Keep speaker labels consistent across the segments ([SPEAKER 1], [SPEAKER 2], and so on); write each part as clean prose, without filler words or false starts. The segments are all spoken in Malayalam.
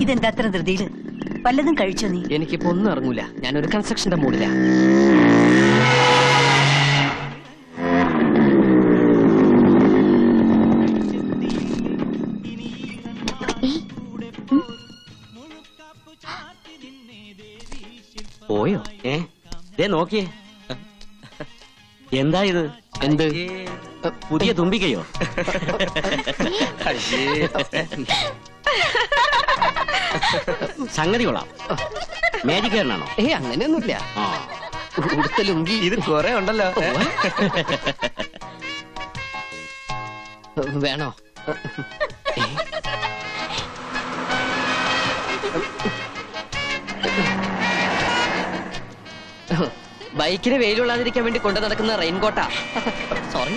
[SPEAKER 1] ഇതെന്താ അത്ര ധൃതിയില്? വല്ലതും കഴിച്ചോ നീ?
[SPEAKER 2] എനിക്കിപ്പോ ഒന്നും ഇറങ്ങൂല. ഞാനൊരു കൺസ്ട്രക്ഷന്റെ മൂഡിലാ.
[SPEAKER 3] പോയോ? നോക്കിയേ, എന്താ ഇത്?
[SPEAKER 2] എന്ത്?
[SPEAKER 3] പുതിയ തുമ്പിക്കയോ? സംഗതി കൊള്ളാം. മാജിക് കാരനാണോ?
[SPEAKER 2] അങ്ങനെയൊന്നുമില്ല. ഉടുത്ത ലുങ്കി
[SPEAKER 3] ഇത് കൊറേ ഉണ്ടല്ലോ.
[SPEAKER 2] വേണോ? ബൈക്കിന് വെയിലുള്ളാതിരിക്കാൻ വേണ്ടി കൊണ്ടു നടക്കുന്ന റെയിൻകോട്ടാ. സോറി.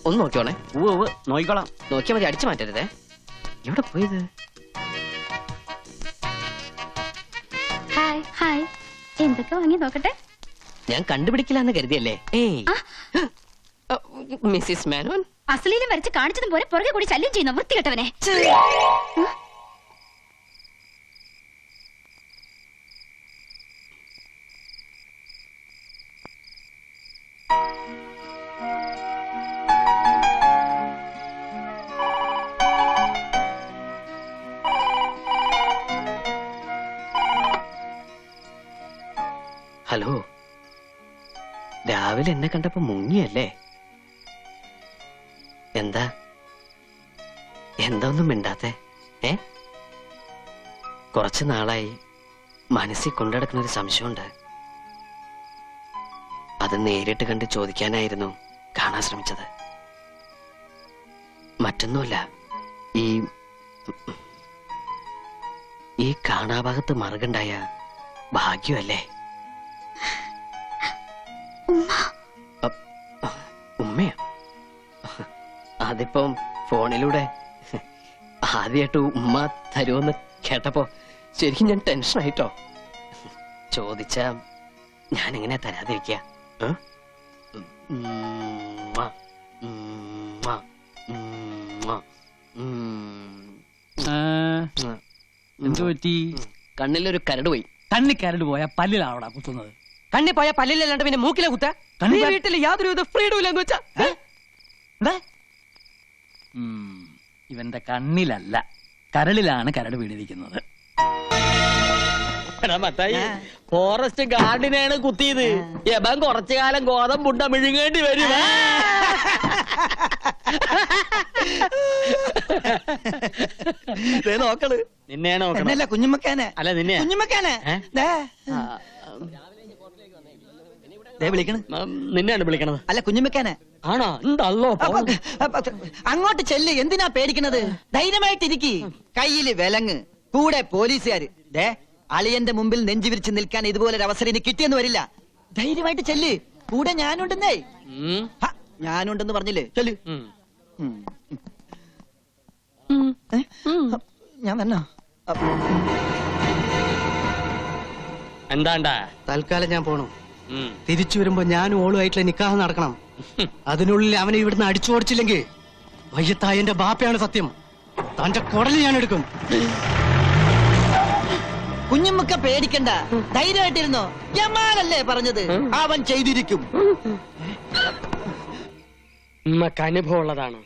[SPEAKER 2] ഒന്ന് നോക്കിയോണേ.
[SPEAKER 3] നോക്കിക്കോളാം.
[SPEAKER 2] നോക്കിയാൽ മതി, അടിച്ചു മാറ്റരുതേ. എവിടെ പോയത്?
[SPEAKER 4] ഹായ് ഹായ്, എന്തൊക്കെ വാങ്ങി നോക്കട്ടെ.
[SPEAKER 2] ഞാൻ കണ്ടുപിടിക്കില്ലെന്ന് കരുതിയല്ലേ? മിസ്സിസ് മേനോൻ,
[SPEAKER 4] അസലീലും വരച്ച് കാണിച്ചതും പോലെ പുറകെ കൂടി ശല്യം ചെയ്യുന്ന വൃത്തികെട്ടവനെ.
[SPEAKER 2] ഹലോ, രാവിലെ എന്നെ കണ്ടപ്പോ മുങ്ങിയല്ലേ? എന്താ ഒന്നും മിണ്ടാത്തെ? കുറച്ചു നാളായി മനസ്സിൽ കൊണ്ടുനടക്കുന്ന ഒരു സംശയമുണ്ട്. അത് നേരിട്ട് കണ്ട് ചോദിക്കാനായിരുന്നു കാണാൻ ശ്രമിച്ചത്. മറ്റൊന്നുമല്ല, ഈ കാണാഭാഗത്ത് മറുകുണ്ടായ ഭാഗ്യമല്ലേ? ഉമ്മയാ? അതിപ്പം ഫോണിലൂടെ ആദ്യമായിട്ട് ഉമ്മ തരുമെന്ന് കേട്ടപ്പോ ശരിക്കും ഞാൻ ടെൻഷനായിട്ടോ. ചോദിച്ചാ ഞാൻ എങ്ങനെ തരാതിരിക്കുക?
[SPEAKER 5] എന്തു പറ്റി?
[SPEAKER 2] കണ്ണിലൊരു കരട് പോയി.
[SPEAKER 5] കണ്ണി കരട് പോയാ പല്ലിലാവടാ കുത്തുന്നത്.
[SPEAKER 2] കണ്ണി പോയാ പല്ലിലല്ലാണ്ട് പിന്നെ മൂക്കിലെ കുത്ത. വീട്ടിൽ യാതൊരു ഫ്രീഡം ഇല്ലെന്ന് വെച്ചാ
[SPEAKER 5] ഇവന്റെ കണ്ണിലല്ല, കരളിലാണ് കരട് വീണിരിക്കുന്നത്.
[SPEAKER 3] ഫോറസ്റ്റ് ഗാർഡിനെയാണ് കുത്തിയത്. യബൻ കുറച്ചു കാലം ഗോതമ്പുണ്ട മിഴുങ്ങേണ്ടി വരും. നോക്കള് നിന്നെയാണ് നോക്കണല്ല, കുഞ്ഞുമ്മക്കാനെ അല്ല നിന്നെ. കുഞ്ഞുമ്മക്കാനെ നിന്നെയാണ് വിളിക്കണത്.
[SPEAKER 6] അല്ല കുഞ്ഞുമ്മക്കാനെ
[SPEAKER 3] ആണോ? എന്തല്ലോ
[SPEAKER 6] അങ്ങോട്ട് ചെല്ല്, എന്തിനാ പേടിക്കണത്? ധൈര്യമായിട്ടിരിക്കി. കയ്യില് വിലങ്ങ്, കൂടെ പോലീസുകാര്. അളിയന്റെ മുമ്പിൽ നെഞ്ചു വിരിച്ച് നിൽക്കാൻ ഇതുപോലൊരു അവസരം ഇനി കിട്ടിയെന്ന് വരില്ല. ധൈര്യമായിട്ട് ചെല്ല്, കൂടെ ഞാനുണ്ടെന്നേ. ഞാനുണ്ടെന്ന് പറഞ്ഞില്ലേ? ചെല്ല്. ഞാൻ വന്നോ?
[SPEAKER 3] എന്താണ്ടാ?
[SPEAKER 7] തൽക്കാലം ഞാൻ പോണു. തിരിച്ചു വരുമ്പോ ഞാനും ഓളുമായിട്ടുള്ള നിക്കാഹ് നടക്കണം. അതിനുള്ളിൽ അവനെ ഇവിടുന്ന് അടിച്ചോടിച്ചില്ലെങ്കിൽ വയ്യത്തായ എന്റെ ബാപ്പയാണ് സത്യം. തന്റെ കുടല് ഞാൻ എടുക്കും.
[SPEAKER 6] കുഞ്ഞുമ്മക്ക പേടിക്കണ്ട, ധൈര്യമായിട്ടിരുന്നോ. ജമാലല്ലേ പറഞ്ഞത്, അവൻ ചെയ്തിരിക്കും.
[SPEAKER 3] നമുക്ക് അനുഭവമുള്ളതാണ്.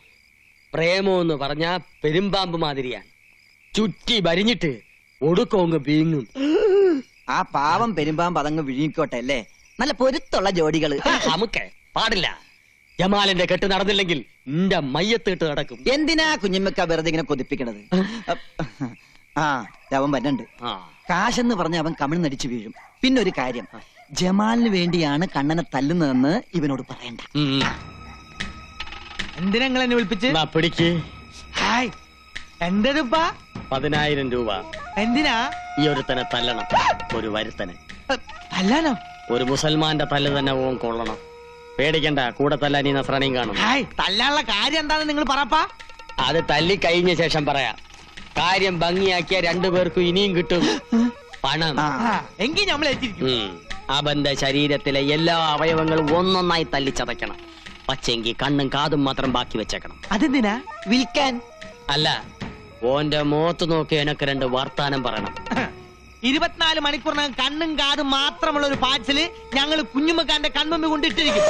[SPEAKER 3] പ്രേമം എന്ന് പറഞ്ഞാ പെരുമ്പാമ്പ് മാതിരിയാണ്. ചുറ്റി വരിഞ്ഞിട്ട് ഒടുക്കോങ്ങ് വീങ്ങും.
[SPEAKER 6] ആ പാവം പെരുമ്പാമ്പ് അതങ്ങ് വിഴുങ്ങിക്കോട്ടെ അല്ലേ? നല്ല പൊരുത്തുള്ള ജോഡികള്.
[SPEAKER 3] നമുക്ക് പാടില്ല. ജമാലിന്റെ കെട്ട് നടന്നില്ലെങ്കിൽ നിന്റെ മയ്യത്തിട്ട് നടക്കും.
[SPEAKER 6] എന്തിനാ കുഞ്ഞുമ്മക്ക വെറുതെ ഇങ്ങനെ കൊതിപ്പിക്കണത്? അവൻ വരണ്ട്. കാശെന്ന് പറഞ്ഞ അവൻ കമിഴ്ന്നടിച്ചു വീഴും. പിന്നെ ഒരു കാര്യം, ജമാലിന് വേണ്ടിയാണ് കണ്ണനെ തല്ലുന്നതെന്ന് ഇവനോട് പറയണ്ട.
[SPEAKER 5] എന്തിനാ നിങ്ങൾ എന്നെ വിളിപ്പിച്ച്?
[SPEAKER 3] പിടിക്ക്.
[SPEAKER 5] ഹായ്, എന്റെ രൂപ
[SPEAKER 3] 10,000 രൂപ.
[SPEAKER 5] എന്തിനാ?
[SPEAKER 3] ഈ ഒരുത്തനെ തല്ലണം. ഒരു വരുത്തനെ
[SPEAKER 5] തല്ലാനോ?
[SPEAKER 3] ഒരു മുസൽമാന്റെ തല്ല് തന്നെ ഓൻ കൊള്ളണം. പേടിക്കണ്ട, കൂടെ തല്ലാൻ ഈ നസ്രാണിയും കാണും.
[SPEAKER 5] ഹായ്, തല്ലാനുള്ള കാര്യം എന്താണെന്ന് നിങ്ങൾ പറപ്പാ.
[SPEAKER 3] അത് തല്ലി കഴിഞ്ഞ ശേഷം പറയാം. കാര്യം ഭംഗിയാക്കിയ 2 പേർക്കും ഇനിയും കിട്ടും പണം.
[SPEAKER 5] എങ്കിൽ നമ്മൾ എത്തിയിരിക്കും.
[SPEAKER 3] അവന്റെ ശരീരത്തിലെ എല്ലാ അവയവങ്ങളും ഒന്നൊന്നായി തല്ലിച്ചതയ്ക്കണം. പക്ഷെങ്കി കണ്ണും കാതും മാത്രം ബാക്കി വെച്ചേക്കണം.
[SPEAKER 5] അതെന്തിനാ?
[SPEAKER 6] വിൽക്കാൻ.
[SPEAKER 3] അല്ല, ഓന്റെ മുഖത്ത് നോക്കി എനക്ക് 2 വർത്താനം പറയണം.
[SPEAKER 5] 24 മണിക്കൂറിനകം കണ്ണും കാതും മാത്രമുള്ള ഒരു പാഴ്സല് ഞങ്ങൾ കുഞ്ഞുമ്മക്കാന്റെ കൺമുമ്പ് കൊണ്ടിട്ടിരിക്കും.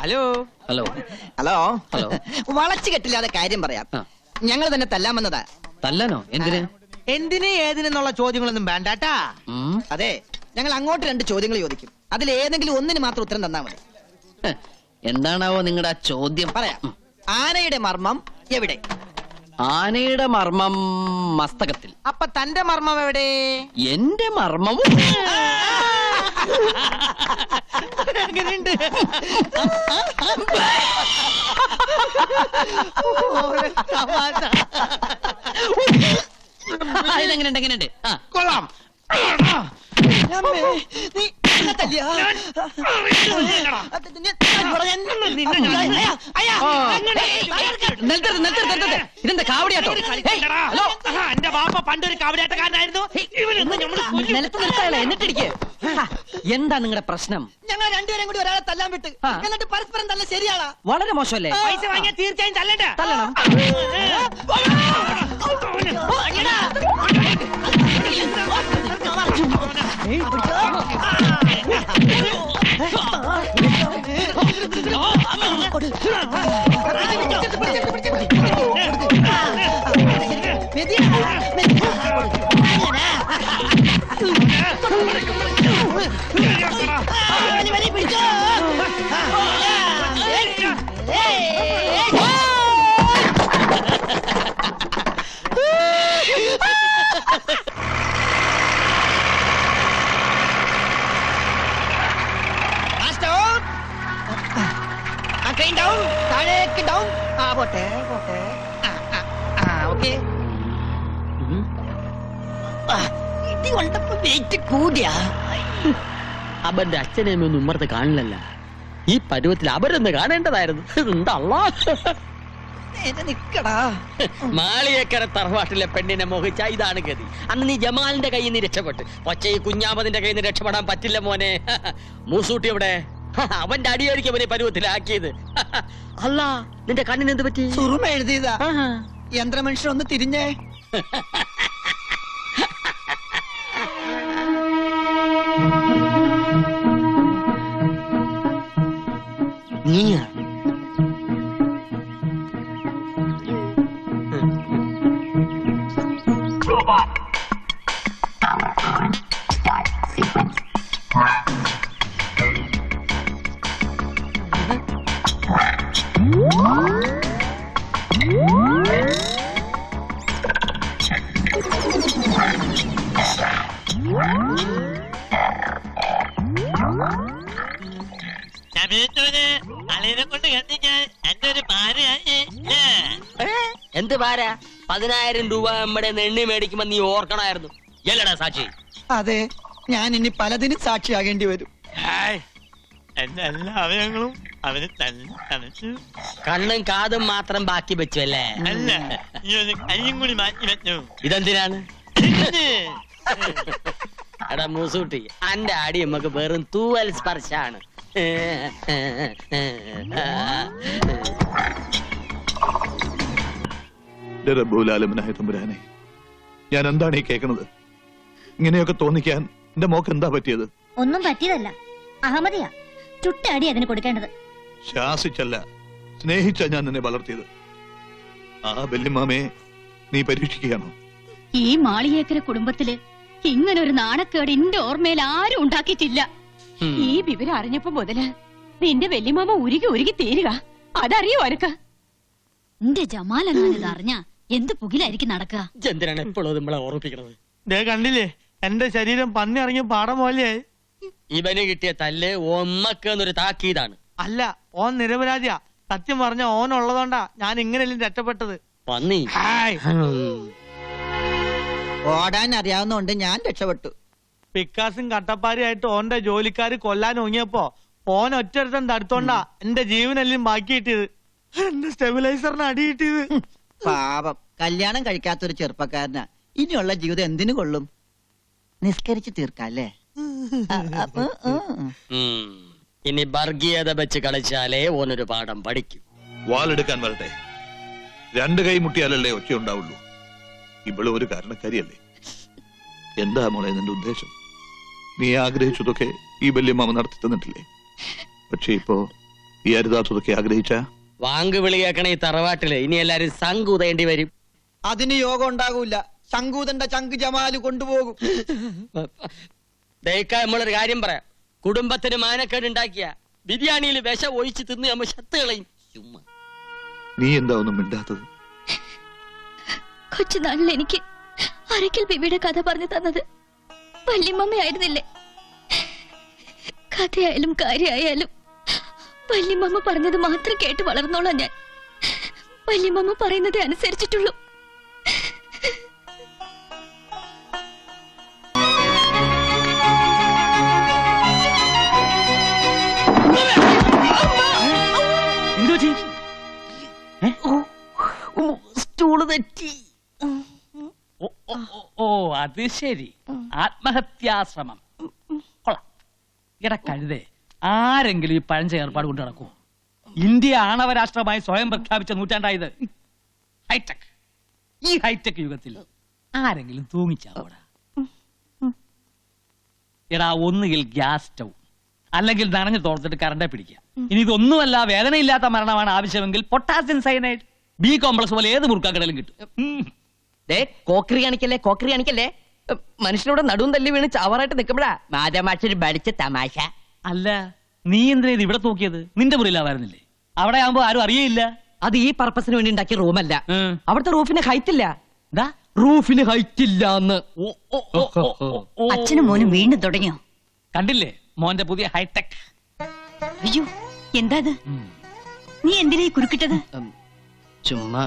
[SPEAKER 5] Hello
[SPEAKER 2] hello
[SPEAKER 6] hello
[SPEAKER 2] hello.
[SPEAKER 6] വളച്ചു കെട്ടില്ലാതെ കാര്യം പറയാം.
[SPEAKER 2] ആ.
[SPEAKER 6] ഞങ്ങൾ തന്നെ തല്ലാൻ വന്നതാ.
[SPEAKER 2] തല്ലാനോ? എന്തിന്?
[SPEAKER 5] എന്തിന് ഏതിനെന്നുള്ള ചോദ്യങ്ങളൊന്നും വേണ്ടാട്ടാ.
[SPEAKER 2] ഉം.
[SPEAKER 6] അതെ, ഞങ്ങൾ അങ്ങോട്ട് 2 ചോദ്യങ്ങൾ ചോദിക്കും. അതിൽ ഏതെങ്കിലും ഒന്നിന് മാത്രം ഉത്തരം തന്നാ മതി.
[SPEAKER 2] ഹ്, എന്താണാവോ നിങ്ങളുടെ ആ ചോദ്യം?
[SPEAKER 6] പറയാം. ആനയുടെ മർമ്മം എവിടെ?
[SPEAKER 2] ആനയുടെ മർമ്മം മസ്തകത്തിൽ.
[SPEAKER 5] അപ്പൊ തന്റെ മർമ്മം എവിടെ?
[SPEAKER 2] എന്റെ മർമ്മവും
[SPEAKER 5] അങ്ങനെയുണ്ട്.
[SPEAKER 2] ഇതെങ്ങനെയുണ്ട്? എങ്ങനെയുണ്ട്? ആ,
[SPEAKER 5] കൊള്ളാം.
[SPEAKER 6] അമ്മേ, നീ എന്നെ തല്ലിയോ?
[SPEAKER 2] നിർത്തരുത്, നിർത്തരുത്, നിർത്തരുത്. ഇതെന്താ കാവടിയാട്ടോ? Hey, hello.
[SPEAKER 5] എന്റെ ബാപ്പ പണ്ടൊരു കാവടിയാട്ടക്കാരനായിരുന്നു.
[SPEAKER 2] നിലത്ത് നിർത്താളെ എന്നിട്ടിരിക്കെ. എന്താ നിങ്ങളുടെ പ്രശ്നം?
[SPEAKER 6] ഞങ്ങൾ രണ്ടുപേരും കൂടി ഒരാളെ തല്ലാൻ വിട്ട്,
[SPEAKER 2] ആ.
[SPEAKER 6] എന്നിട്ട് പരസ്പരം തല്ല ശരിയാളാ?
[SPEAKER 2] വളരെ മോശമല്ലേ?
[SPEAKER 5] പൈസ വാങ്ങിയാൽ തീർച്ചയായും തല്ലണ്ട.
[SPEAKER 2] തല്ലണം.
[SPEAKER 6] ട്രെയിൻ ഡൗൺ, താഴേക്ക് ഡൗൺ. ആ പോട്ടെ പോട്ടെ. ഓക്കെ. ഇടി കൊണ്ടപ്പോ വെയിറ്റ് കൂടിയാ.
[SPEAKER 3] അവന്റെ അച്ഛനെയൊന്നും ഉമ്മർത്ത് കാണില്ലല്ല. ഈ പരുവത്തിൽ അവരൊന്ന് കാണേണ്ടതായിരുന്നു. ഉണ്ടല്ലോ.
[SPEAKER 6] നിക്കടാ.
[SPEAKER 3] മാളിയേക്കര തറവാട്ടിലെ പെണ്ണിനെ മോഹിച്ച ഇതാണ് ഗതി. അന്ന് നീ ജമാലിന്റെ കയ്യിൽ നിന്ന് രക്ഷപ്പെട്ട്, പക്ഷേ ഈ കുഞ്ഞാമതിന്റെ കയ്യിൽ നിന്ന് രക്ഷപ്പെടാൻ പറ്റില്ല മോനെ. മൂസൂട്ടി എവിടെ? അവന്റെ അടിയായിരിക്കും അവനെ പരുവത്തിലാക്കിയത്. അല്ല, നിന്റെ കണ്ണിന് എന്ത് പറ്റി?
[SPEAKER 6] സുറുമ എഴുതിയതാ. യന്ത്രമനുഷ്യൻ ഒന്ന് തിരിഞ്ഞേ.
[SPEAKER 3] നീയാ?
[SPEAKER 5] അളിയനെ കൊണ്ട് കത്തിക്കാൻ എന്റെ ഒരു ഭാര്യയായി.
[SPEAKER 3] എന്ത് പാര? 10,000 രൂപ നമ്മുടെ എണ്ണി മേടിക്കുമ്പോ നീ ഓർക്കണമായിരുന്നു. എല്ലടാ സാക്ഷി?
[SPEAKER 6] അതെ, ഞാൻ ഇനി പലതിനും സാക്ഷിയാകേണ്ടി വരും.
[SPEAKER 5] എന്റെ എല്ലാ അവയവങ്ങളും അവന് തന്നെ തണച്ചു.
[SPEAKER 3] കണ്ണും കാതും മാത്രം ബാക്കി വെച്ചു അല്ലേ?
[SPEAKER 5] അല്ല, ഈ ഒരു കയ്യും കൂടി മാറ്റി വെച്ചു.
[SPEAKER 3] ഇതെന്തിനാണ്? എടാ മൂസൂട്ടി, അന്റെ അടി നമുക്ക് വെറും തൂവൽ സ്പർശാണ്.
[SPEAKER 8] റബ്ബുലാലമനായ തമ്പുരാനെ, ഞാൻ എന്താണ് ഈ കേൾക്കുന്നത്? ഇങ്ങനെയൊക്കെ തോന്നിക്കാൻ എന്റെ മോക്ക് എന്താ പറ്റിയത്?
[SPEAKER 4] ഒന്നും പറ്റിയതല്ല, അഹമ്മദിയാ ചുട്ടടി അതിന് കൊടുക്കേണ്ടത്.
[SPEAKER 8] ശാസിച്ചല്ല, സ്നേഹിച്ച ഞാൻ നിന്നെ വളർത്തിയത്. ആ വല്യമ്മാമയെ നീ പരീക്ഷിക്കുകയാണോ?
[SPEAKER 4] ഈ മാളിയേക്കര കുടുംബത്തില് ഇങ്ങനെ ഒരു നാണക്കേട് എന്റെ ഓർമ്മയിൽ ആരും ഉണ്ടാക്കിയിട്ടില്ല. ഈ വിവരം അറിഞ്ഞപ്പോ മുതല് നിന്റെ വല്യമാമ ഉരുകി ഉരുകി തീരുക. അതറിയോ അനക്ക്? എന്റെ ജമാൽ അങ്ങനെ ഇത് അറിഞ്ഞ എന്ത് പുകിലായിരിക്കും നടക്കുക?
[SPEAKER 3] എന്തിനാണ് എപ്പോഴും നമ്മളെ ഓർമ്മിപ്പിക്കണത്?
[SPEAKER 5] ദേ കണ്ടില്ലേ, എന്റെ ശരീരം പന്നി ഇറങ്ങിയ പാടം പോലെയായി.
[SPEAKER 3] ഇവന് കിട്ടിയ തല്ല് ഒന്നൊക്കെ എന്നൊരു താക്കീതാണ്.
[SPEAKER 5] അല്ല, ഓൻ നിരപരാധിയാ. സത്യം പറഞ്ഞ ഓൻ ഉള്ളതുകൊണ്ടാ ഞാൻ ഇങ്ങനെയല്ലേ രക്ഷപ്പെട്ടത്.
[SPEAKER 3] പന്നി.
[SPEAKER 5] ഹായ്.
[SPEAKER 6] ഓടാൻ അറിയാവുന്നോണ്ട് ഞാൻ രക്ഷപ്പെട്ടു.
[SPEAKER 5] പിക്കാസും കട്ടപ്പാരിയായിട്ട് ഓന്റെ ജോലിക്കാര് കൊല്ലാൻ ഒങ്ങിയപ്പോ ഓൻ ഒറ്റൊരുത്തൻ തടുത്തോണ്ടാ എന്റെ ജീവനെല്ലാം ബാക്കി കിട്ടിയത്. എന്റെ സ്റ്റെബിലൈസറിന് അടി കിട്ടിയത്.
[SPEAKER 6] പാപം കല്യാണം കഴിക്കാത്തൊരു ചെറുപ്പക്കാരനാ. ഇനിയുള്ള ജീവിതം എന്തിനു കൊള്ളും? നിസ്കരിച്ച് തീർക്കല്ലേ?
[SPEAKER 3] ഇനി വർഗീയത വെച്ച് കളിച്ചാലേ ഓനൊരു പാഠം പഠിക്കും.
[SPEAKER 8] വാളെടുക്കാൻ വരട്ടെ. രണ്ട് കൈ മുട്ടിയാലല്ലേ ഒച്ച ഉണ്ടാവുള്ളൂ. ഇവള് ഒരു കാരണക്കാരിയല്ലേ? എന്താ മോളെ നിന്റെ ഉദ്ദേശം? നീ ആഗ്രഹിച്ചതൊക്കെ ഈ വല്യമ്മാമ നടത്തി തന്നിട്ടില്ലേ? പക്ഷെ ഇപ്പോ ഈ അരുതാത്തതൊക്കെ ആഗ്രഹിച്ച
[SPEAKER 3] വാങ്ക് വിളി കേൾക്കണ ഈ തറവാട്ടില് ഇനി എല്ലാരും സംകൂതേണ്ടി വരും.
[SPEAKER 6] അതിന് യോഗം ഉണ്ടാകൂല. ശങ്കൂതന്റെ ചങ്ക് ജമാല് കൊണ്ടുപോകും.
[SPEAKER 3] ദയക്കാ നമ്മളൊരു കാര്യം പറയാം. കുടുംബത്തിന് മാനക്കേട് ഉണ്ടാക്കിയ ബിരിയാണിയിൽ വിഷം ഒഴിച്ച് തിന്ന് നമ്മൾ ശത്ത് കളയും. ചുമ്മാ
[SPEAKER 8] നീ എന്താ ഒന്നും മിണ്ടാത്തത്?
[SPEAKER 4] കൊച്ചുനാളിൽ എനിക്ക് അരക്കൽ ബിബിയുടെ കഥ പറഞ്ഞു തന്നത് വല്യമ്മയായിരുന്നില്ലേ? കഥയായാലും കാര്യമായാലും വല്യമ്മ പറഞ്ഞത് മാത്രം കേട്ട് വളർന്നോളാം ഞാൻ. വല്യമ്മ പറയുന്നതേ അനുസരിച്ചിട്ടുള്ളൂ.
[SPEAKER 3] സ്റ്റൂള് തെറ്റി.
[SPEAKER 9] ഓ അത് ശരി, ആത്മഹത്യാശ്രമം കൊള്ളാം. ഇട കഴുതേ, ആരെങ്കിലും ഈ പഴഞ്ച ഏർപ്പാട് കൊണ്ട് നടക്കുമോ? ഇന്ത്യ ആണവരാഷ്ട്രമായി സ്വയം പ്രഖ്യാപിച്ച നൂറ്റാണ്ടായത്. ഹൈടെക്. ഈ ഹൈടെക് യുഗത്തിൽ ആരെങ്കിലും തൂങ്ങിച്ചാവൂടാ? എടാ, ഒന്നുകിൽ ഗ്യാസ് സ്റ്റൗ, അല്ലെങ്കിൽ നനഞ്ഞു തോർത്തിട്ട് കറണ്ടെ പിടിക്കുക. ഇനി ഇതൊന്നുമല്ല, വേദനയില്ലാത്ത മരണമാണ് ആവശ്യമെങ്കിൽ പൊട്ടാസ്യം സയനൈഡ്, ബി കോംപ്ലക്സ് പോലെ ഏത് മുറുക്കാക്കടലും കിട്ടും.
[SPEAKER 2] കോക്കറി കാണിക്കല്ലേ. മനുഷ്യനോട് നടുവും തല്ലി വീണ് ചാവറായിട്ട് നിൽക്കുമ്പോഴാ മാതാമാക്ഷര് പഠിച്ച തമാശ.
[SPEAKER 9] അല്ല, നീ എന്തിനാ ഇത് ഇവിടെ തൂക്കിയത്? നിന്റെ മുറിയിലാവായിരുന്നില്ലേ? അവിടെ ആവുമ്പോ ആരും അറിയില്ല.
[SPEAKER 2] അത് ഈ പർപ്പസിന് വേണ്ടി ഉണ്ടാക്കിയ റൂമല്ല.
[SPEAKER 9] ഉം.
[SPEAKER 2] അവിടുത്തെ റൂഫിന് ഹൈറ്റ് ഇല്ല.
[SPEAKER 9] ദാ,
[SPEAKER 2] റൂഫിന് ഹൈറ്റ് ഇല്ലാന്ന്.
[SPEAKER 1] അച്ഛനും മോനും വീണ്ടും തുടങ്ങിയോ?
[SPEAKER 9] കണ്ടില്ലേ മോന്റെ പുതിയ ഹൈടെക്?
[SPEAKER 1] അയ്യോ, എന്താ ഇത്? നീ എന്തിനാ ഈ കുറുക്കിട്ടത്?
[SPEAKER 7] ചുമ്മാ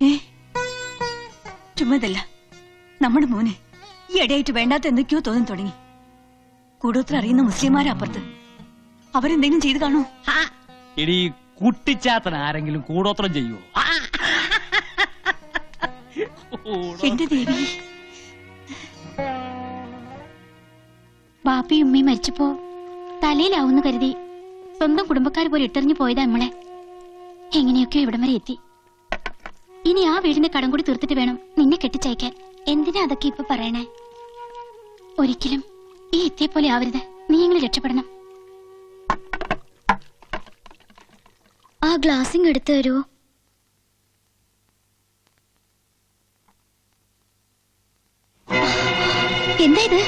[SPEAKER 1] ഏ, ചുമ്മാതല്ല. നമ്മുടെ മോന് ഈ ഇടയായിട്ട് വേണ്ടാത്ത എന്തൊക്കെയോ തോന്നി തുടങ്ങി. കൂടോത്ര അറിയുന്ന മുസ്ലിംമാരെ അപ്പുറത്ത് അവരെന്തെങ്കിലും ചെയ്തു കാണോ?
[SPEAKER 9] ഇനി കുട്ടിച്ചാത്തൻ ആരെങ്കിലും കൂടോത്രം ചെയ്യുവോ?
[SPEAKER 1] എന്റെ ദേവി,
[SPEAKER 4] ബാപ്പയും ഉമ്മയും മരിച്ചപ്പോ തലയിലാവുന്ന കരുതി സ്വന്തം കുടുംബക്കാർ പോലെ ഇട്ടെറിഞ്ഞു പോയതാ നമ്മളെ. എങ്ങനെയൊക്കെയോ ഇവിടം വരെ എത്തി. ഇനി ആ വീടിന്റെ കടം കൂടി തീർത്തിട്ട് വേണം നിന്നെ കെട്ടിച്ചയക്കാൻ. എന്തിനാ അതൊക്കെ ഇപ്പൊ പറയണേ? ഒരിക്കലും ഈ എത്തിയെ പോലെ ആവരുത്. നീ എങ്ങനെ രക്ഷപ്പെടണം. ആ ഗ്ലാസിങ് എടുത്തു തരുമോ? എന്താ ഇത്?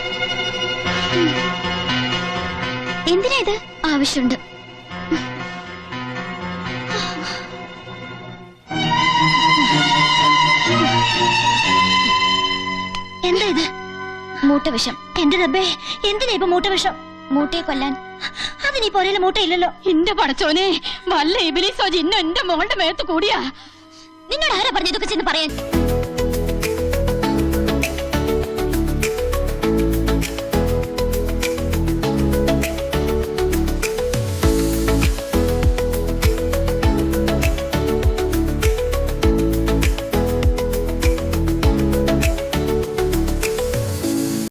[SPEAKER 4] എന്തിനാ ഇത്? ആവശ്യമുണ്ട്. എന്താ ഇത്? മൂട്ടവിഷം. എന്റെ റബ്ബേ, എന്തിനാ ഇപ്പൊ മൂട്ടവിഷം? മൂട്ടയെ കൊല്ലാൻ. അതിനീ പോലെയുള്ള മൂട്ടയില്ലല്ലോ. എന്റെ പടച്ചോനെ, വല്ല ഇബിലിസോ ജിന്നോ എന്റെ മോളുടെ മേത്ത് കൂടിയാ. നിന്നോട് ആരാ പറഞ്ഞതൊക്കെ ചെന്ന് പറയാൻ?